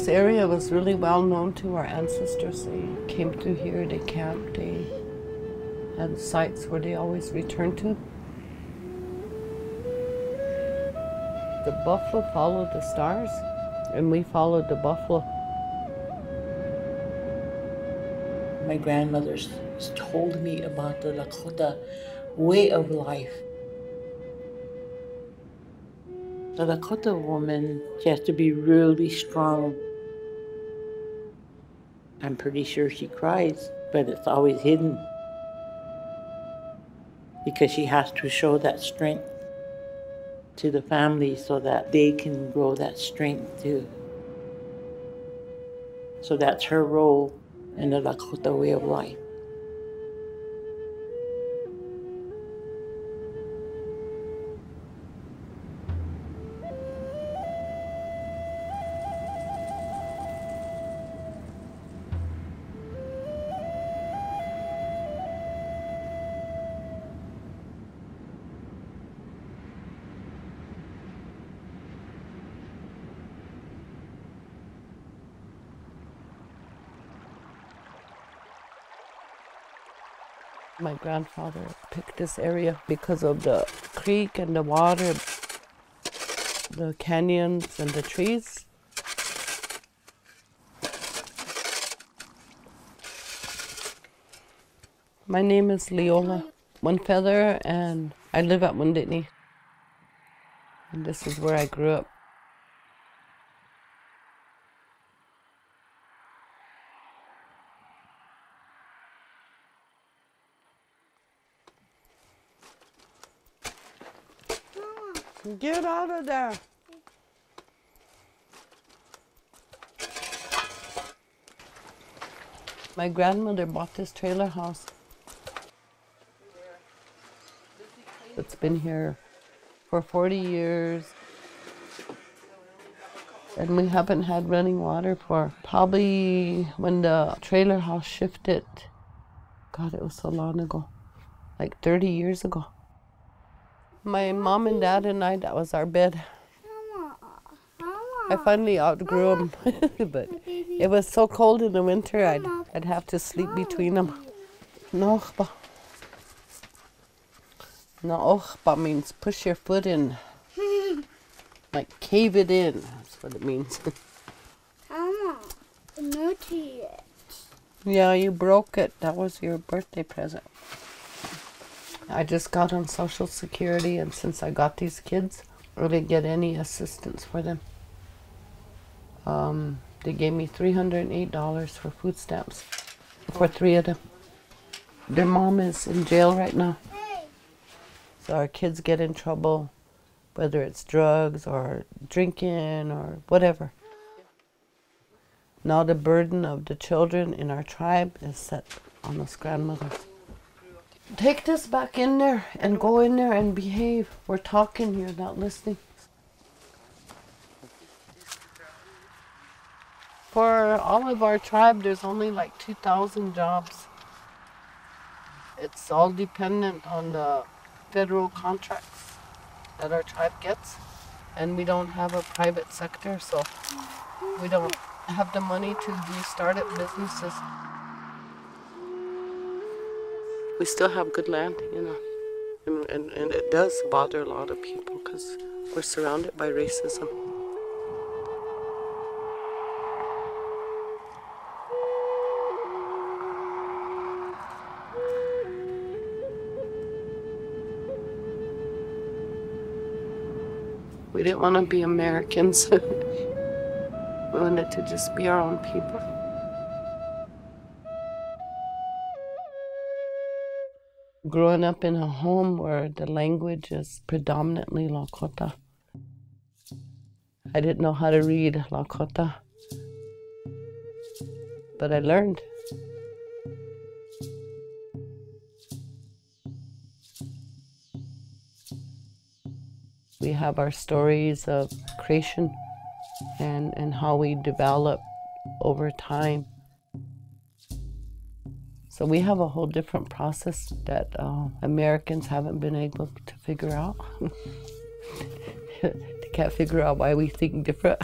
area was really well known to our ancestors. They came through here, they camped, they had sites where they always returned to. The buffalo followed the stars, and we followed the buffalo. My grandmother's told me about the Lakota way of life. The Lakota woman, she has to be really strong. I'm pretty sure she cries, but it's always hidden. Because she has to show that strength to the family so that they can grow that strength too. So that's her role in the Lakota way of life. My grandfather picked this area because of the creek and the water, the canyons and the trees. My name is Leola, one feather, and I live at Wunditni. And this is where I grew up. Get out of there. My grandmother bought this trailer house. It's been here for 40 years. And we haven't had running water for probably when the trailer house shifted. God, it was so long ago. Like 30 years ago. My mom and dad and I, that was our bed. I finally outgrew them, but it was so cold in the winter, I'd have to sleep between them. Nochba. Nochba means push your foot in, like cave it in, that's what it means. Yeah, you broke it. That was your birthday present. I just got on Social Security, and since I got these kids, I didn't get any assistance for them. They gave me $308 for food stamps for 3 of them. Their mom is in jail right now. So our kids get in trouble, whether it's drugs or drinking or whatever. Now the burden of the children in our tribe is set on us grandmothers. Take this back in there and go in there and behave. We're talking here, not listening. For all of our tribe, there's only like 2,000 jobs. It's all dependent on the federal contracts that our tribe gets. And we don't have a private sector, so we don't have the money to do startup businesses. We still have good land, you know, and it does bother a lot of people because we're surrounded by racism. We didn't want to be Americans. We wanted to just be our own people. Growing up in a home where the language is predominantly Lakota. I didn't know how to read Lakota, but I learned. We have our stories of creation and how we develop over time. So we have a whole different process that Americans haven't been able to figure out. They can't figure out why we think different.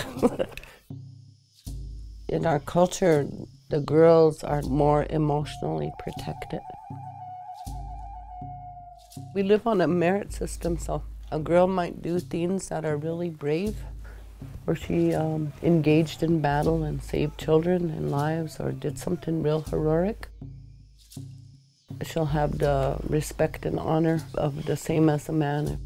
In our culture, the girls are more emotionally protected. We live on a merit system, so a girl might do things that are really brave, or she engaged in battle and saved children and lives, or did something real heroic. She'll have the respect and honor of the same as a man.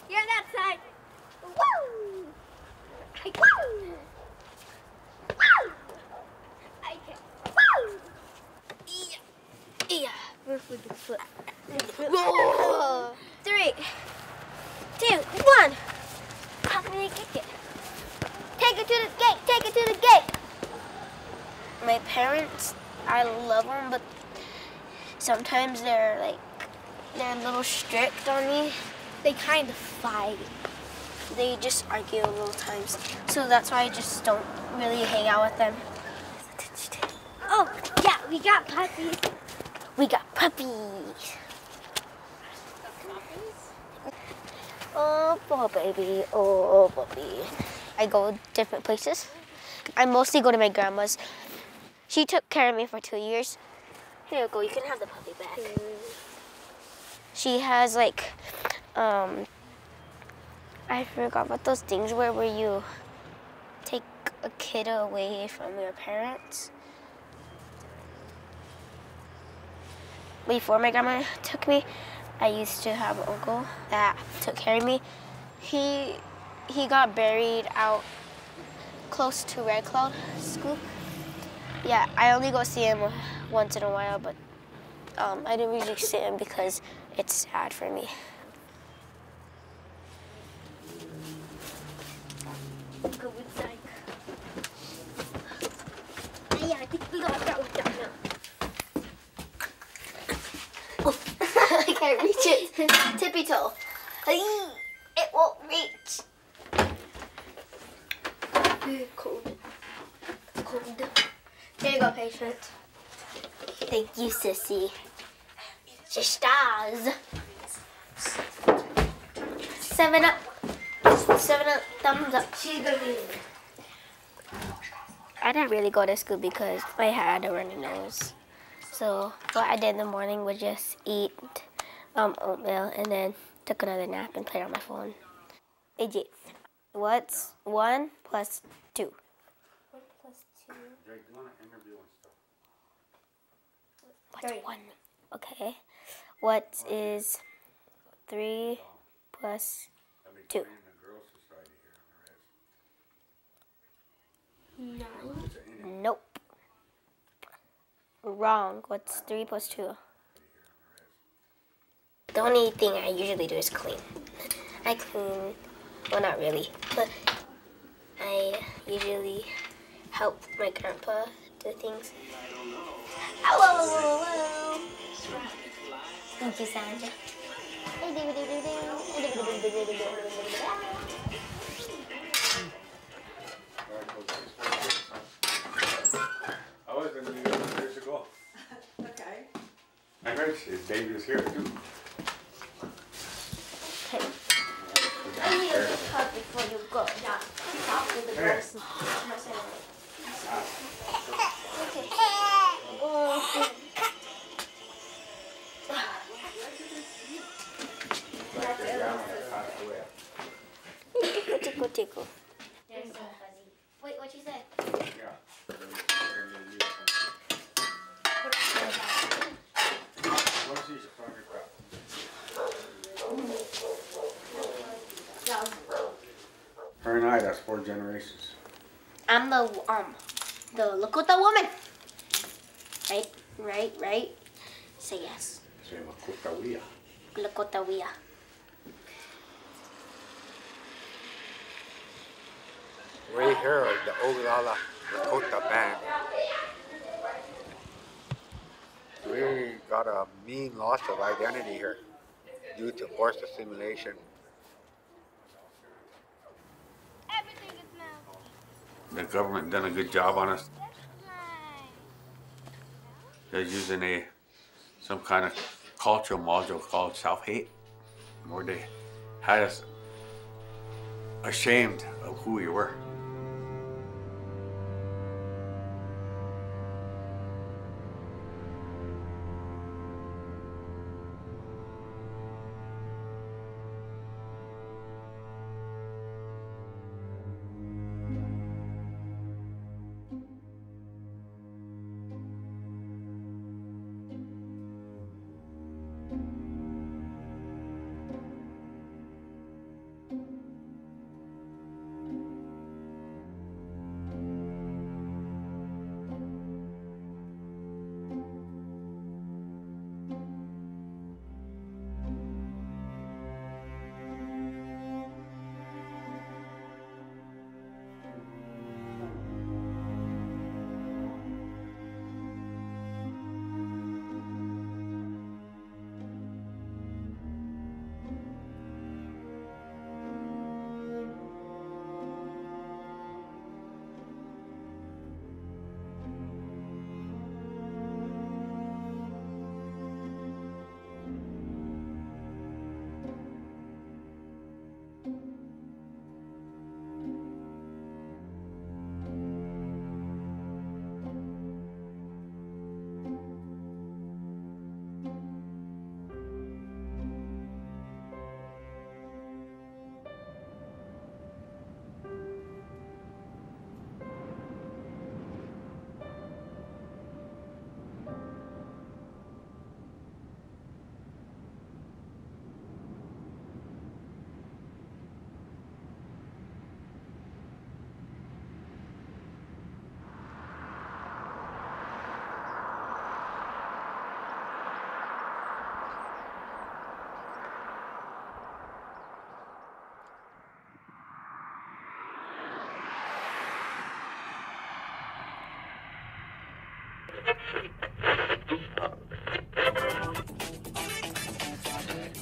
You're on that side. Woo! Woo! Woo! Okay. Woo! Yeah. We're flipping foot. Whoa! 3, 2, 1. How can I kick it? Take it to the gate. Take it to the gate. My parents, I love them, but sometimes they're a little strict on me. They kind of fight. They just argue a little times. So that's why I just don't really hang out with them. Oh, yeah, we got puppies. We got puppies. Oh, poor baby. Oh, puppy. I go different places. I mostly go to my grandma's. She took care of me for 2 years. Here you go. You can have the puppy back. She has I forgot what those things were where you take a kid away from your parents. Before my grandma took me, I used to have an uncle that took care of me. He got buried out close to Red Cloud School. Yeah, I only go see him once in a while, but I didn't usually see him because it's sad for me. Go inside. Yeah, I think we got that one down now. Oh, I can't reach it. Tippy toe. It won't reach. Cold. Cold. There you go, patient. Thank you, sissy. Sisters. 7 Up. 7 Up, thumbs up. I didn't really go to school because I had a runny nose. So what I did in the morning was just eat oatmeal and then took another nap and played on my phone. AJ, what's 1 plus 2? 1 plus 2. What's 1? Okay. What is 3 plus 2? 9. Nope. Wrong. What's 3 plus 2? The only thing I usually do is clean. I clean, well, not really, but I usually help my grandpa do things. Hello. Thank you, Sandra. I was in New York years ago. Okay. I heard Dave is here too. Okay. I need a cup before you go. Yeah. Talk with the person. Okay. Tickle, tickle. Wait, what you say? Yeah. Her and I, that's 4 generations. I'm the Lakota Woman. Right. Say yes. Say Lakota Way. Lakota Way. We hear the Oglala Lakota band. We got a mean loss of identity here due to forced assimilation. The government done a good job on us. They're using some kind of cultural module called self-hate, where they had us ashamed of who we were.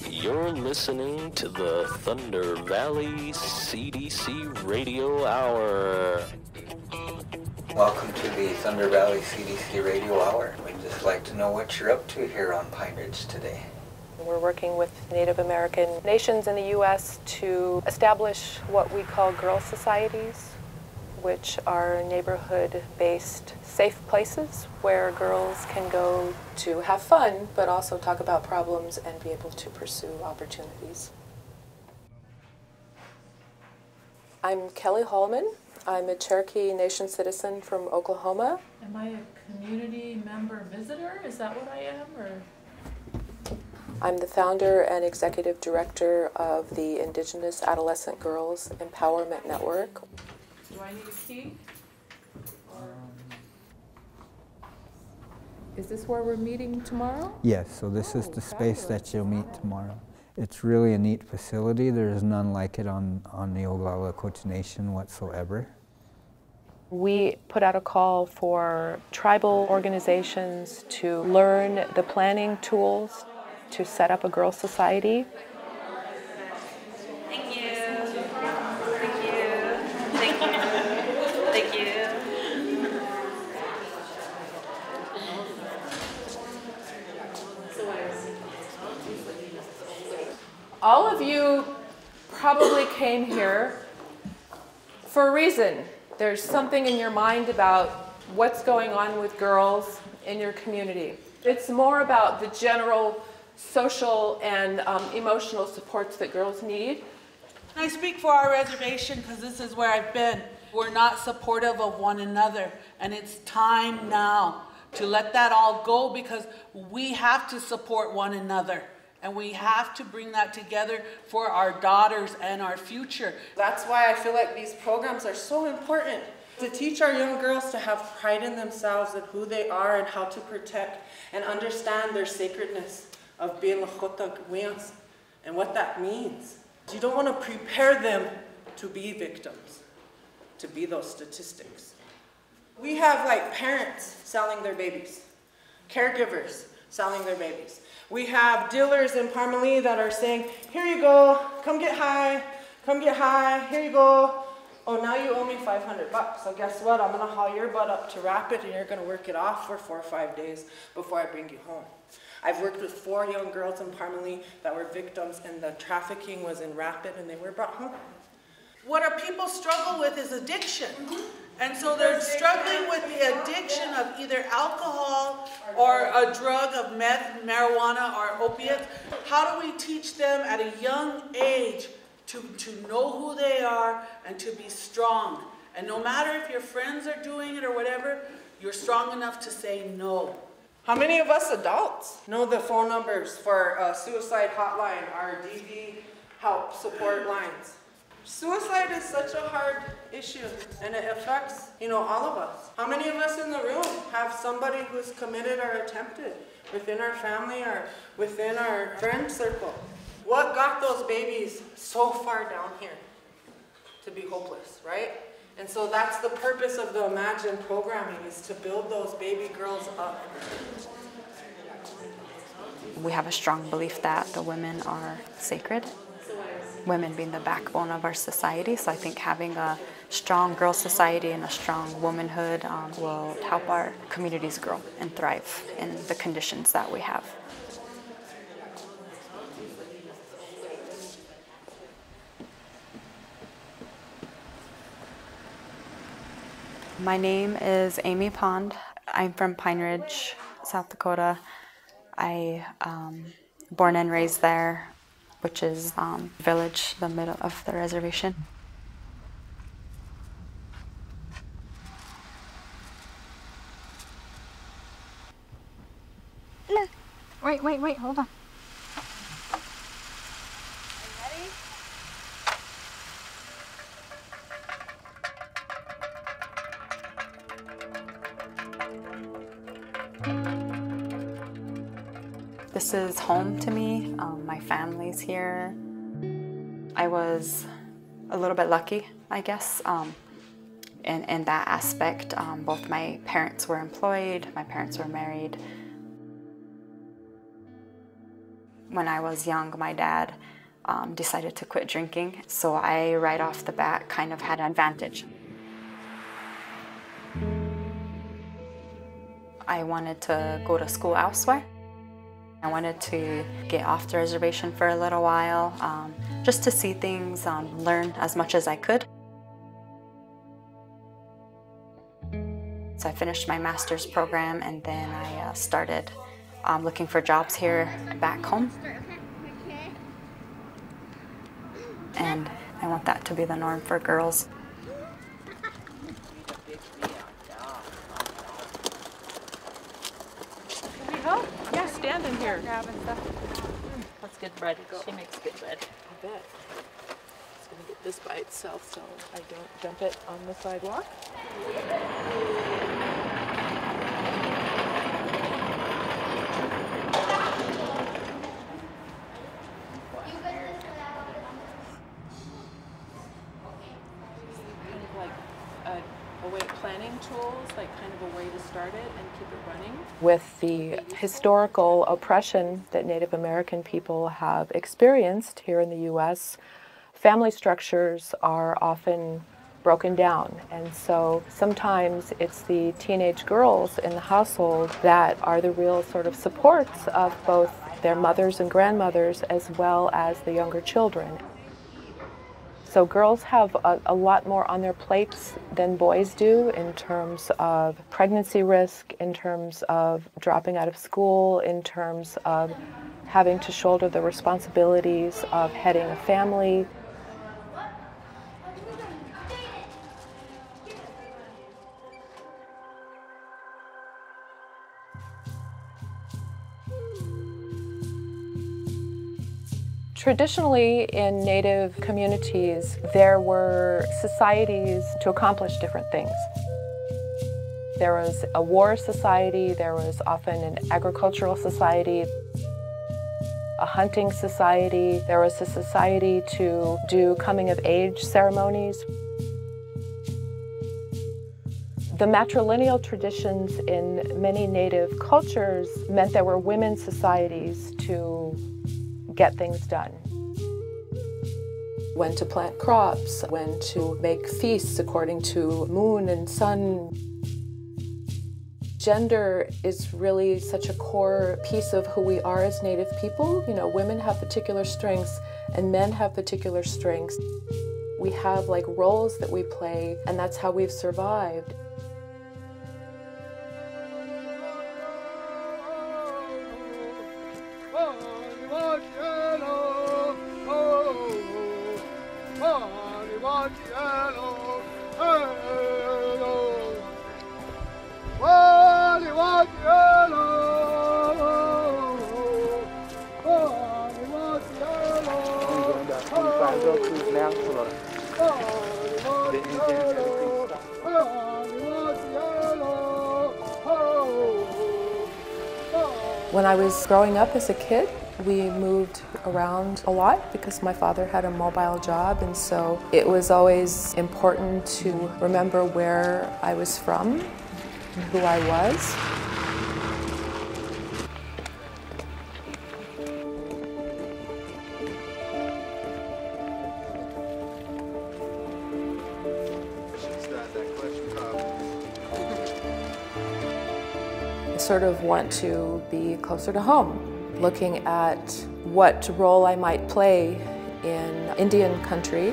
You're listening to the Thunder Valley CDC Radio Hour. Welcome to the Thunder Valley CDC Radio Hour. We'd just like to know what you're up to here on Pine Ridge today. We're working with Native American nations in the U.S. to establish what we call girl societies, which are neighborhood-based safe places where girls can go to have fun, but also talk about problems and be able to pursue opportunities. I'm Kelly Hallman. I'm a Cherokee Nation citizen from Oklahoma. Am I a community member visitor? Is that what I am? Or? I'm the founder and executive director of the Indigenous Adolescent Girls Empowerment Network. Do I need a key? Is this where we're meeting tomorrow? Yes, so this is the space that you'll meet tomorrow. It's really a neat facility. There's none like it on the Oglala Lakota Nation whatsoever. We put out a call for tribal organizations to learn the planning tools to set up a girl society. Thank you. Thank you. Thank you. Thank you. All of you probably came here for a reason. There's something in your mind about what's going on with girls in your community. It's more about the general social and emotional supports that girls need. I speak for our reservation because this is where I've been. We're not supportive of one another, and it's time now to let that all go because we have to support one another. And we have to bring that together for our daughters and our future. That's why I feel like these programs are so important, to teach our young girls to have pride in themselves and who they are and how to protect and understand their sacredness of being Lakota and what that means. You don't want to prepare them to be victims, to be those statistics. We have like parents selling their babies, caregivers selling their babies. We have dealers in Parmalee that are saying, here you go, come get high, here you go, Oh, now you owe me $500. So guess what? I'm gonna haul your butt up to Rapid and you're gonna work it off for 4 or 5 days before I bring you home. I've worked with 4 young girls in Parmalee that were victims, and the trafficking was in Rapid and they were brought home. What our people struggle with is addiction. And so they're struggling with the addiction of either alcohol or a drug of meth, marijuana, or opiates. How do we teach them at a young age to know who they are and to be strong? And no matter if your friends are doing it or whatever, you're strong enough to say no. How many of us adults know the phone numbers for suicide hotline, our DV help support lines? Suicide is such a hard issue, and it affects, all of us. How many of us in the room have somebody who's committed or attempted within our family or within our friend circle? What got those babies so far down here to be hopeless, right? And so that's the purpose of the Imagine programming, is to build those baby girls up. We have a strong belief that the women are sacred, women being the backbone of our society. So I think having a strong girl society and a strong womanhood will help our communities grow and thrive in the conditions that we have. My name is Amy Pond. I'm from Pine Ridge, South Dakota. I born and raised there, which is village, the middle of the reservation. Wait, hold on. This is home to me. My family's here. I was a little bit lucky, I guess, in that aspect. Both my parents were employed, my parents were married. When I was young, my dad decided to quit drinking, so I, right off the bat, kind of had an advantage. I wanted to go to school elsewhere. I wanted to get off the reservation for a little while, just to see things, learn as much as I could. So I finished my master's program, and then I started looking for jobs here back home. And I want that to be the norm for girls. Can we help? Yeah, stand in here. Grabbing stuff. That's good bread. She makes good bread. I bet. It's going to get this by itself so I don't dump it on the sidewalk. Planning tools, like kind of a way to start it and keep it running. With the historical oppression that Native American people have experienced here in the U.S., family structures are often broken down. And so sometimes it's the teenage girls in the household that are the real sort of supports of both their mothers and grandmothers as well as the younger children. So girls have a lot more on their plates than boys do in terms of pregnancy risk, in terms of dropping out of school, in terms of having to shoulder the responsibilities of heading a family. Traditionally, in Native communities, there were societies to accomplish different things. There was a war society, there was often an agricultural society, a hunting society, there was a society to do coming-of-age ceremonies. The matrilineal traditions in many Native cultures meant there were women's societies to get things done. when to plant crops, when to make feasts according to moon and sun. Gender is really such a core piece of who we are as Native people. You know, women have particular strengths and men have particular strengths. We have like roles that we play, and that's how we've survived. When I was growing up as a kid, we moved around a lot because my father had a mobile job, and so it was always important to remember where I was from and who I was. Sort of want to be closer to home, looking at what role I might play in Indian country.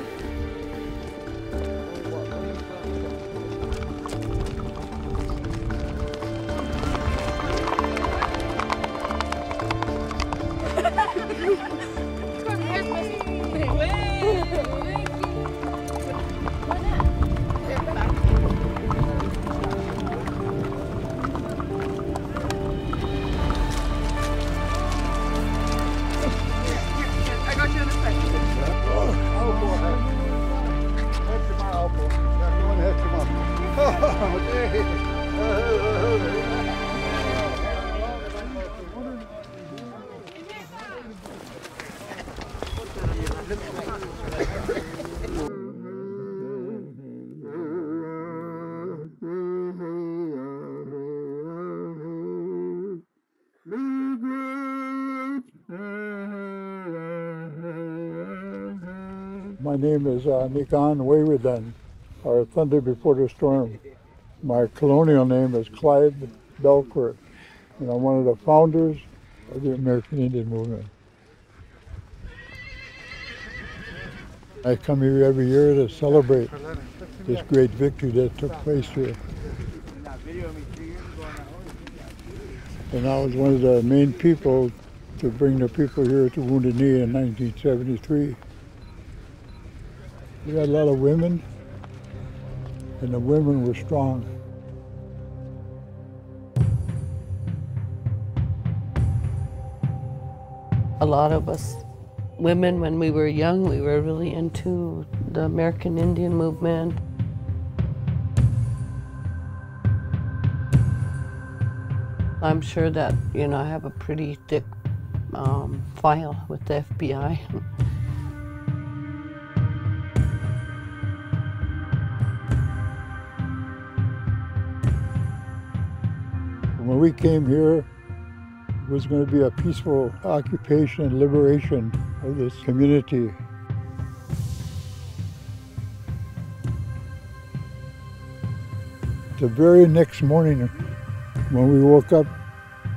My name is Nikan Waywardon, or Thunder Before the Storm. My colonial name is Clyde Belcourt, and I'm one of the founders of the American Indian movement. I come here every year to celebrate this great victory that took place here. And I was one of the main people to bring the people here to Wounded Knee in 1973. We had a lot of women, and the women were strong. A lot of us women, when we were young, we were really into the American Indian movement. I'm sure that, you know, I have a pretty thick file with the FBI. When we came here, it was going to be a peaceful occupation and liberation of this community. The very next morning, when we woke up,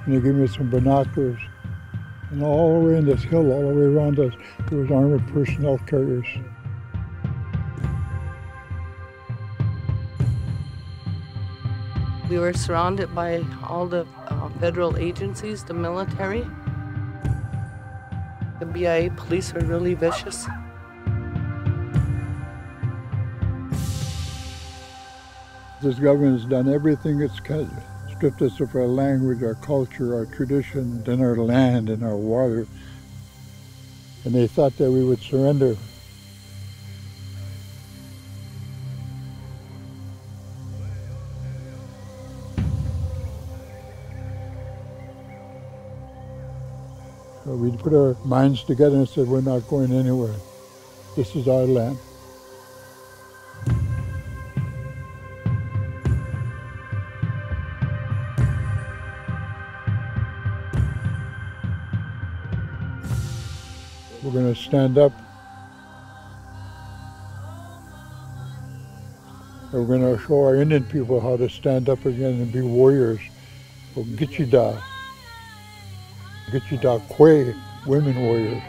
and they gave me some binoculars, and all the way in this hill, all the way around us, there was armored personnel carriers. We were surrounded by all the federal agencies, the military. The BIA police were really vicious. This government has done everything it's can, stripped us of our language, our culture, our tradition, and our land and our water. And they thought that we would surrender. So we put our minds together and said, we're not going anywhere. This is our land. We're going to stand up And we're going to show our Indian people how to stand up again and be warriors. Gichida Kui, women warriors.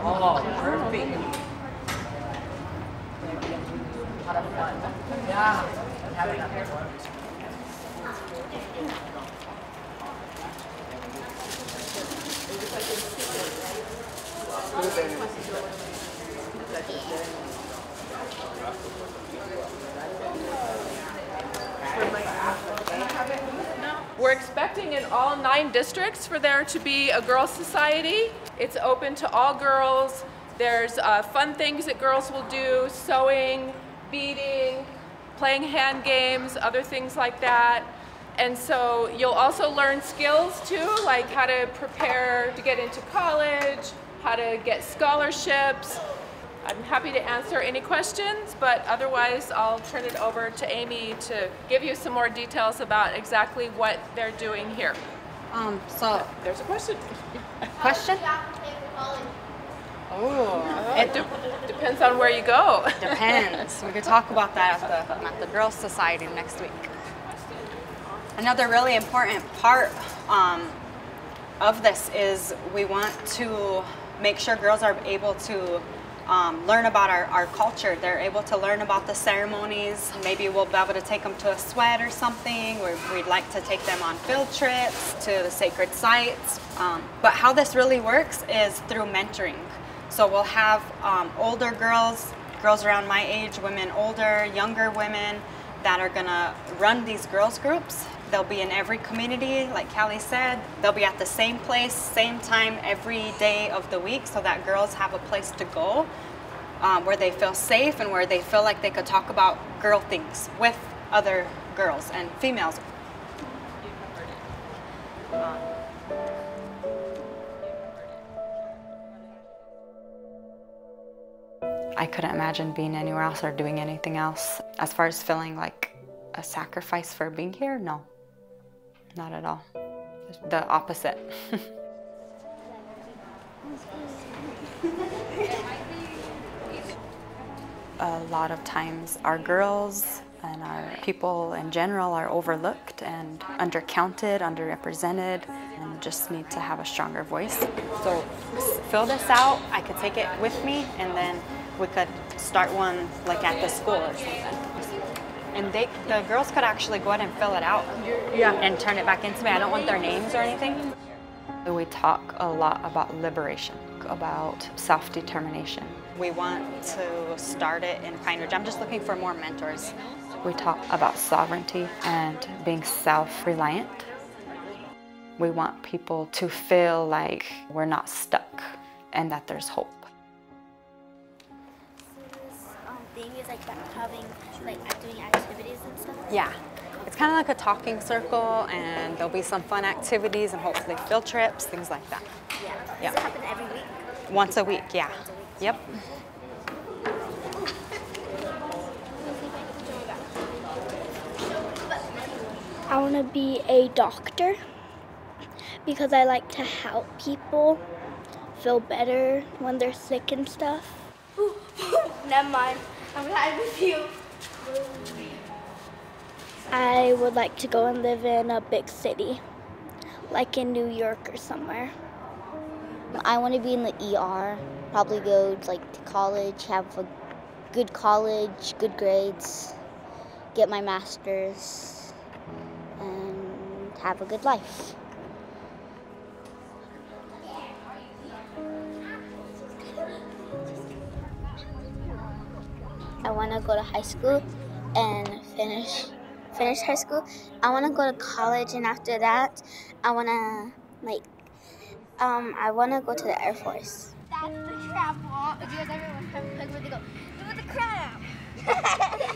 Oh, perfect. Lot of fun. Yeah. Have another one. We're expecting in all 9 districts for there to be a girls' society. It's open to all girls. There's fun things that girls will do, sewing, beading, playing hand games, other things like that. And so you'll also learn skills too, like how to prepare to get into college, how to get scholarships. I'm happy to answer any questions, but otherwise I'll turn it over to Amy to give you some more details about exactly what they're doing here. So there's a question. Question? Oh, it depends on where you go. Depends. We could talk about that at the Girls Society next week. Another really important part of this is we want to make sure girls are able to learn about our culture. They're able to learn about the ceremonies. Maybe we'll be able to take them to a sweat or something. We'd like to take them on field trips to the sacred sites. But how this really works is through mentoring. So we'll have older girls around my age, women older, younger women that are gonna run these girls groups. They'll be in every community, like Callie said. They'll be at the same place, same time every day of the week so that girls have a place to go where they feel safe and where they feel like they could talk about girl things with other girls and females. I couldn't imagine being anywhere else or doing anything else. As far as feeling like a sacrifice for being here, no, not at all. The opposite. A lot of times our girls and our people in general are overlooked and undercounted, underrepresented, and just need to have a stronger voice. So fill this out, I could take it with me, and then we could start one like at the school or something. And the girls could actually go ahead and fill it out and turn it back into me. I don't want their names or anything. We talk a lot about liberation, about self-determination. We want to start it in Pine Ridge. I'm just looking for more mentors. We talk about sovereignty and being self-reliant. We want people to feel like we're not stuck and that there's hope. Thing is like having doing activities and stuff? Yeah, it's kind of like a talking circle, and there'll be some fun activities and hopefully field trips, things like that. Yeah. Does it happen every week? Once a week, yeah. Yep. I want to be a doctor because I like to help people feel better when they're sick and stuff. Never mind. I'm glad with you. I would like to go and live in a big city, like in New York or somewhere. I want to be in the ER, probably go to college, have a good college, good grades, get my master's, and have a good life. I want to go to high school and finish high school. I want to go to college, and after that, I want to I want to go to the Air Force. That's the crab wall. If you guys ever went where they go, look at the crab.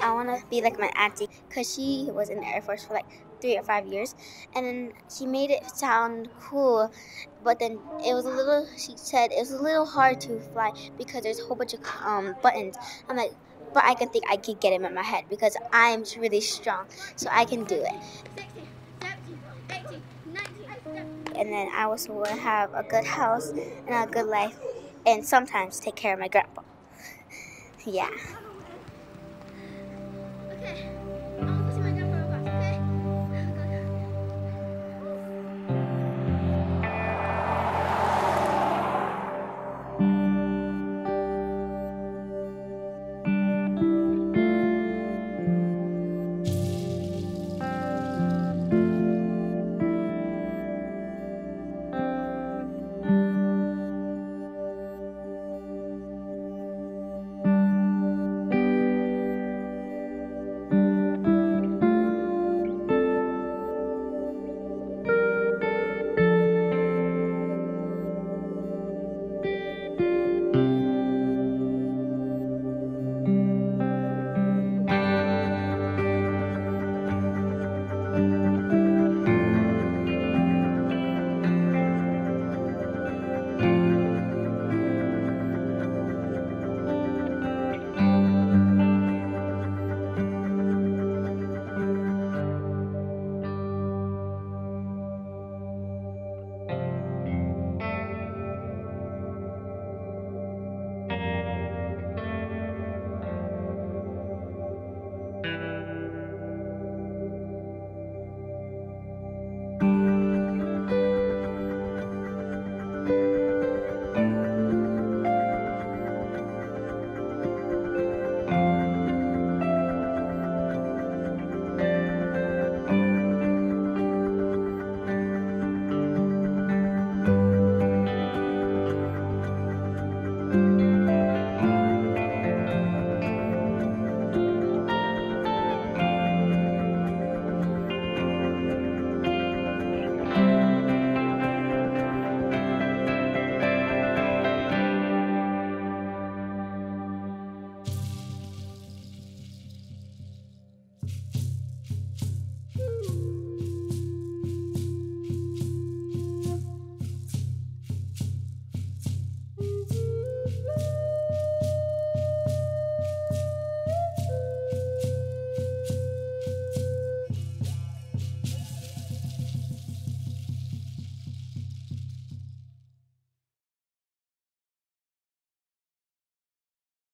I want to be like my auntie because she was in the Air Force for like 3 or 5 years, and then she made it sound cool, but then she said it was a little hard to fly because there's a whole bunch of buttons. I'm like, but I can think I can get him in my head because I'm really strong, so I can do it. 16, 17, 18, 19. And then I also want to have a good house and a good life, and sometimes take care of my grandpa. Yeah. Okay. I'm gonna go see my grandpa real fast, okay?